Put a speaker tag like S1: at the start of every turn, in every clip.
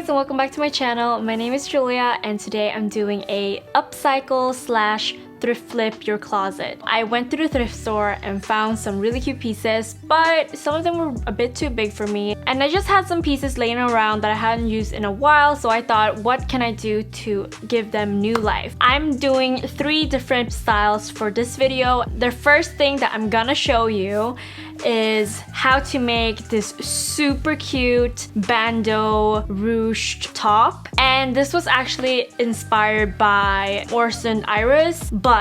S1: guys, and welcome back to my channel. My name is Julia and today I'm doing a upcycle slash thrift flip your closet. I went to the thrift store and found some really cute pieces, but some of them were a bit too big for me, and I just had some pieces laying around that I hadn't used in a while, so I thought, what can I do to give them new life? I'm doing 3 different styles for this video. The first thing that I'm gonna show you is how to make this super cute bandeau ruched top, and this was actually inspired by Orson Iris, but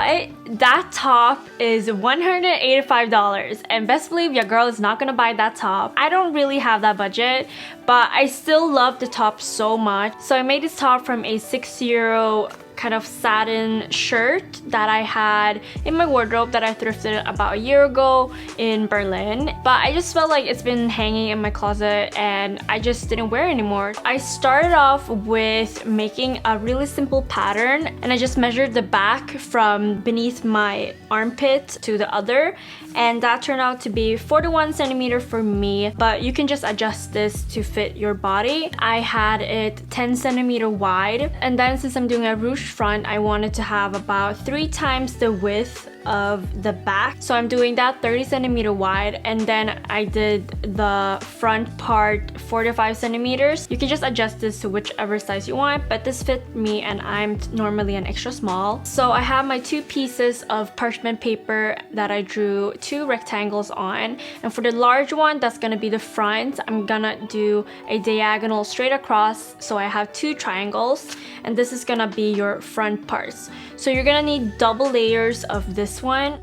S1: that top is $185, and best believe your girl is not gonna buy that top. I don't really have that budget, but I still love the top so much, so I made this top from a €6 kind of satin shirt that I had in my wardrobe that I thrifted about a year ago in Berlin, but I just felt like it's been hanging in my closet and I just didn't wear it anymore. I started off with making a really simple pattern, and I just measured the back from beneath my armpit to the other, and that turned out to be 41 centimeter for me, but you can just adjust this to fit your body. I had it 10 centimeter wide, and then since I'm doing a ruched front, I wanted to have about 3 times the width of the back, so I'm doing that 30 centimeter wide, and then I did the front part 45 centimeters. You can just adjust this to whichever size you want, but this fit me and I'm normally an extra small. So I have my 2 pieces of parchment paper that I drew 2 rectangles on, and for the large one that's gonna be the front, I'm gonna do a diagonal straight across, so I have 2 triangles, and this is gonna be your front parts. So you're gonna need double layers of this one.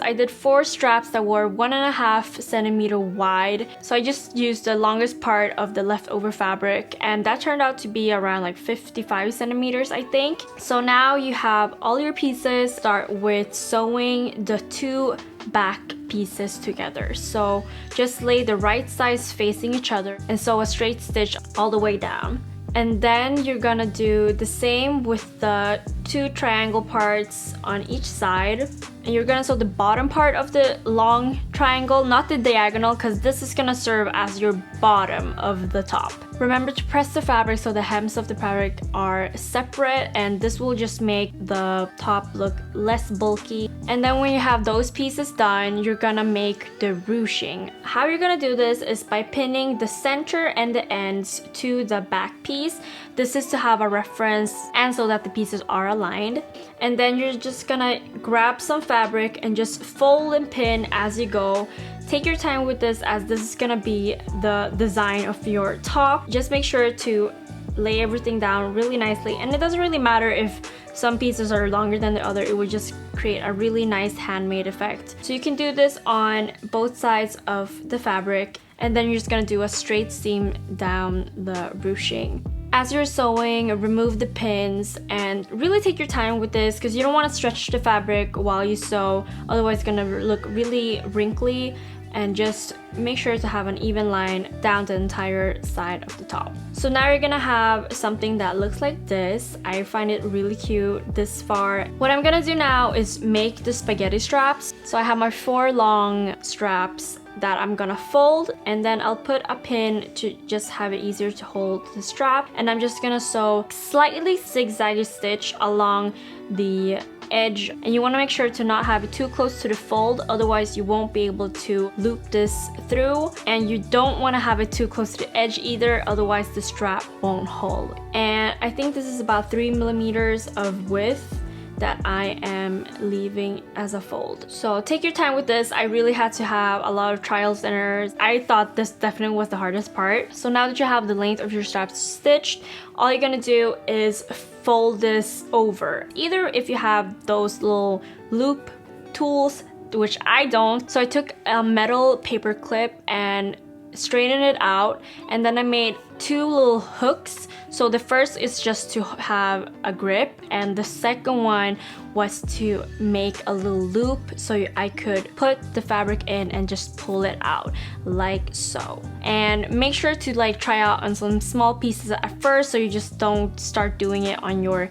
S1: I did 4 straps that were 1.5 centimeter wide, so I just used the longest part of the leftover fabric, and that turned out to be around like 55 centimeters, I think. So now you have all your pieces. Start with sewing the 2 back pieces together. So just lay the right sides facing each other and sew a straight stitch all the way down. And then you're gonna do the same with the 2 triangle parts on each side, and you're gonna sew the bottom part of the long triangle, not the diagonal, because this is gonna serve as your bottom of the top. Remember to press the fabric so the hems of the fabric are separate, and this will just make the top look less bulky. And then when you have those pieces done, you're gonna make the ruching. How you're gonna do this is by pinning the center and the ends to the back piece. This is to have a reference and so that the pieces are aligned. And then you're just gonna grab some fabric and just fold and pin as you go. Take your time with this, as this is gonna be the design of your top. Just make sure to lay everything down really nicely, and it doesn't really matter if some pieces are longer than the other, it would just create a really nice handmade effect. So you can do this on both sides of the fabric, and then you're just gonna do a straight seam down the ruching. As you're sewing, remove the pins and really take your time with this, because you don't want to stretch the fabric while you sew, otherwise it's gonna look really wrinkly. And just make sure to have an even line down the entire side of the top. So now you're gonna have something that looks like this. I find it really cute this far. What I'm gonna do now is make the spaghetti straps. So I have my 4 long straps that I'm gonna fold, and then I'll put a pin to just have it easier to hold the strap, and I'm just gonna sew slightly zigzaggy stitch along the edge, and you want to make sure to not have it too close to the fold, otherwise you won't be able to loop this through, and you don't want to have it too close to the edge either, otherwise the strap won't hold. And I think this is about 3 millimeters of width that I am leaving as a fold. So take your time with this. I really had to have a lot of trials and errors. I thought this definitely was the hardest part. So now that you have the length of your straps stitched, all you're gonna do is fold this over. Either if you have those little loop tools, which I don't. So I took a metal paper clip and straighten it out, and then I made 2 little hooks. So the first is just to have a grip, and the second one was to make a little loop so I could put the fabric in and just pull it out like so. And make sure to like try out on some small pieces at first, so you just don't start doing it on your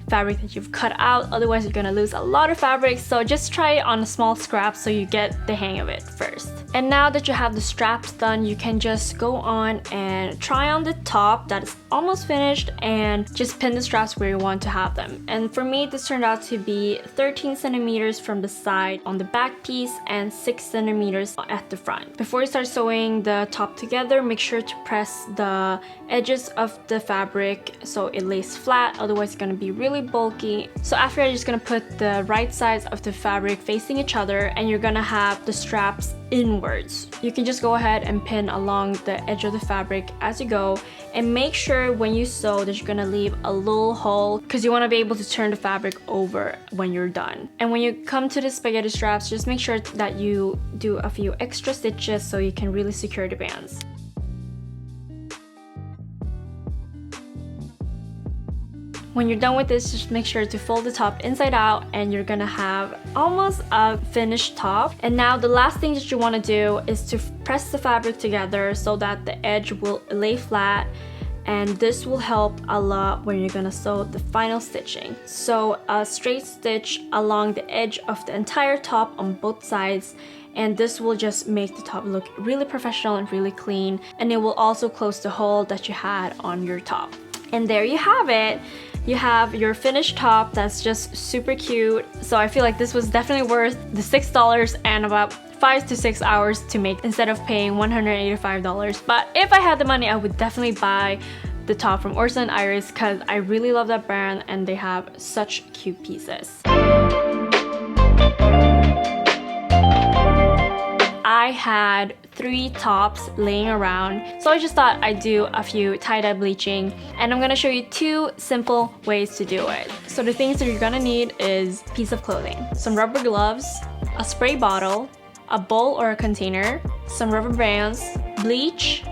S1: fabric that you've cut out, otherwise you're gonna lose a lot of fabric. So just try it on a small scrap so you get the hang of it first. And now that you have the straps done, you can just go on and try on the top that is almost finished and just pin the straps where you want to have them. And for me, this turned out to be 13 centimeters from the side on the back piece and 6 centimeters at the front. Before you start sewing the top together, make sure to press the edges of the fabric so it lays flat, otherwise it's gonna be really bulky. So after, you're just gonna put the right sides of the fabric facing each other, and you're gonna have the straps inwards. You can just go ahead and pin along the edge of the fabric as you go, and make sure when you sew that you're gonna leave a little hole, because you want to be able to turn the fabric over when you're done. And when you come to the spaghetti straps, just make sure that you do a few extra stitches so you can really secure the bands. When you're done with this, just make sure to fold the top inside out, and you're gonna have almost a finished top. And now the last thing that you want to do is to press the fabric together so that the edge will lay flat, and this will help a lot when you're gonna sew the final stitching. So a straight stitch along the edge of the entire top on both sides, and this will just make the top look really professional and really clean, and it will also close the hole that you had on your top. And there you have it. You have your finished top that's just super cute. So I feel like this was definitely worth the $6 and about 5 to 6 hours to make instead of paying $185. But if I had the money, I would definitely buy the top from Orson & Iris because I really love that brand and they have such cute pieces. I had 3 tops laying around, so I just thought I'd do a few tie-dye bleaching, and I'm gonna show you 2 simple ways to do it. So the things that you're gonna need is a piece of clothing, some rubber gloves, a spray bottle, a bowl or a container, some rubber bands, bleach.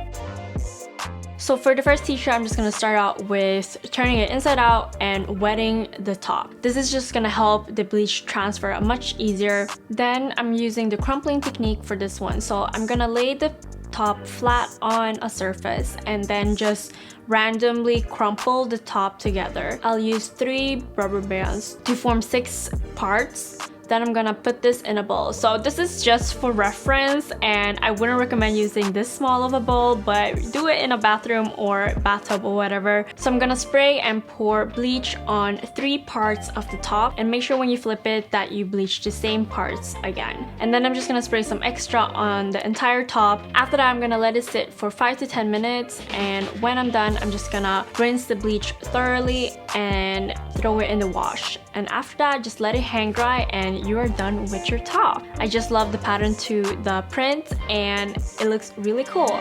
S1: So for the first t-shirt, I'm just gonna start out with turning it inside out and wetting the top. This is just gonna help the bleach transfer much easier. Then I'm using the crumpling technique for this one. So I'm gonna lay the top flat on a surface and then just randomly crumple the top together. I'll use 3 rubber bands to form 6 parts. Then I'm gonna put this in a bowl. So this is just for reference, and I wouldn't recommend using this small of a bowl, but do it in a bathroom or bathtub or whatever. So I'm gonna spray and pour bleach on 3 parts of the top, and make sure when you flip it that you bleach the same parts again. And then I'm just gonna spray some extra on the entire top. After that, I'm gonna let it sit for 5 to 10 minutes, and when I'm done, I'm just gonna rinse the bleach thoroughly and throw it in the wash. And after that, just let it hang dry and you are done with your top. I just love the pattern to the print and it looks really cool.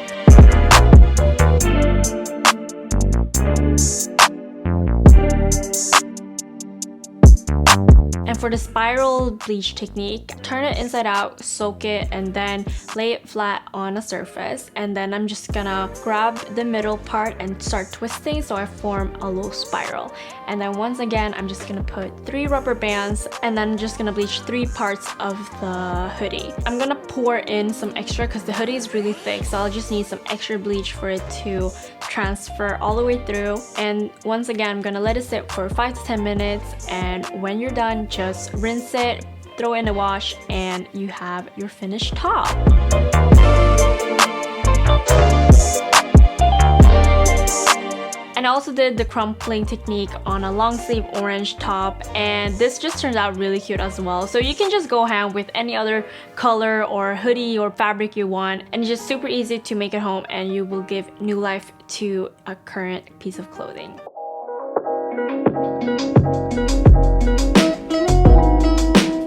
S1: And for the spiral bleach technique, turn it inside out, soak it, and then lay it flat on a surface. And then I'm just gonna grab the middle part and start twisting so I form a little spiral. And then once again, I'm just gonna put 3 rubber bands and then I'm just gonna bleach 3 parts of the hoodie. I'm gonna pour in some extra because the hoodie is really thick, so I'll just need some extra bleach for it to transfer all the way through. And once again, I'm gonna let it sit for 5 to 10 minutes, and when you're done, just rinse it, throw it in the wash, and you have your finished top. And I also did the crumpling technique on a long sleeve orange top, and this just turns out really cute as well. So you can just go hand with any other color or hoodie or fabric you want, and it's just super easy to make at home, and you will give new life to a current piece of clothing.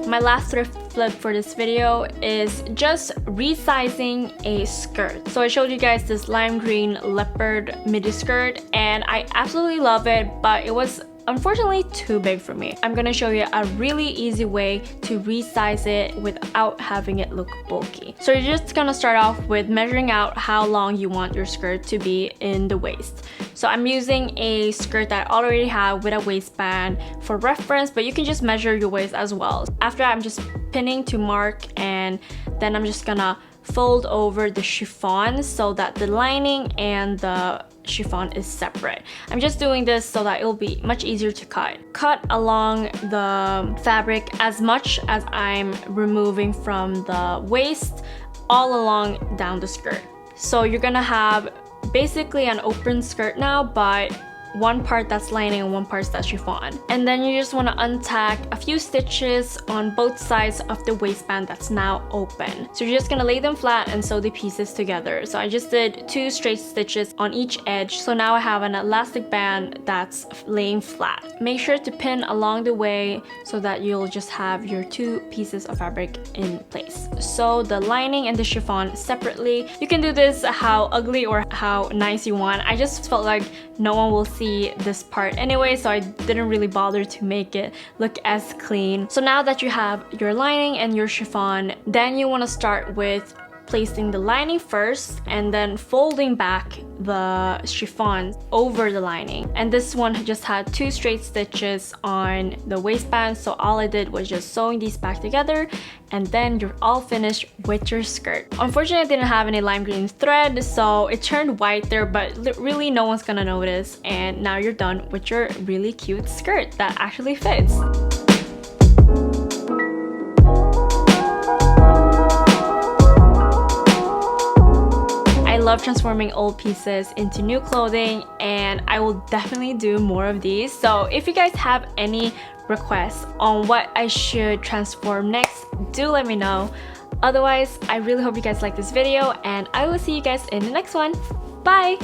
S1: My last thrift flip for this video is just resizing a skirt. So I showed you guys this lime green leopard midi skirt and I absolutely love it, but it was unfortunately too big for me. I'm gonna show you a really easy way to resize it without having it look bulky. So you're just gonna start off with measuring out how long you want your skirt to be in the waist. So I'm using a skirt that I already have with a waistband for reference, but you can just measure your waist as well. After I'm just pinning to mark, and then I'm just gonna fold over the chiffon so that the lining and the chiffon is separate. I'm just doing this so that it'll be much easier to cut. Cut along the fabric as much as I'm removing from the waist, all along down the skirt. So you're gonna have basically an open skirt now, but one part that's lining and one part that's chiffon. And then you just want to untack a few stitches on both sides of the waistband that's now open. So you're just gonna lay them flat and sew the pieces together. So I just did 2 straight stitches on each edge. So now I have an elastic band that's laying flat. Make sure to pin along the way so that you'll just have your 2 pieces of fabric in place. So the lining and the chiffon separately. You can do this how ugly or how nice you want. I just felt like no one will see this part anyway, so I didn't really bother to make it look as clean. So now that you have your lining and your chiffon, then you want to start with placing the lining first and then folding back the chiffon over the lining. And this one just had 2 straight stitches on the waistband, so all I did was just sewing these back together, and then you're all finished with your skirt. Unfortunately, I didn't have any lime green thread, so it turned white there, but really no one's gonna notice, and now you're done with your really cute skirt that actually fits. I love transforming old pieces into new clothing, and I will definitely do more of these. So if you guys have any requests on what I should transform next, do let me know. Otherwise, I really hope you guys like this video, and I will see you guys in the next one. Bye!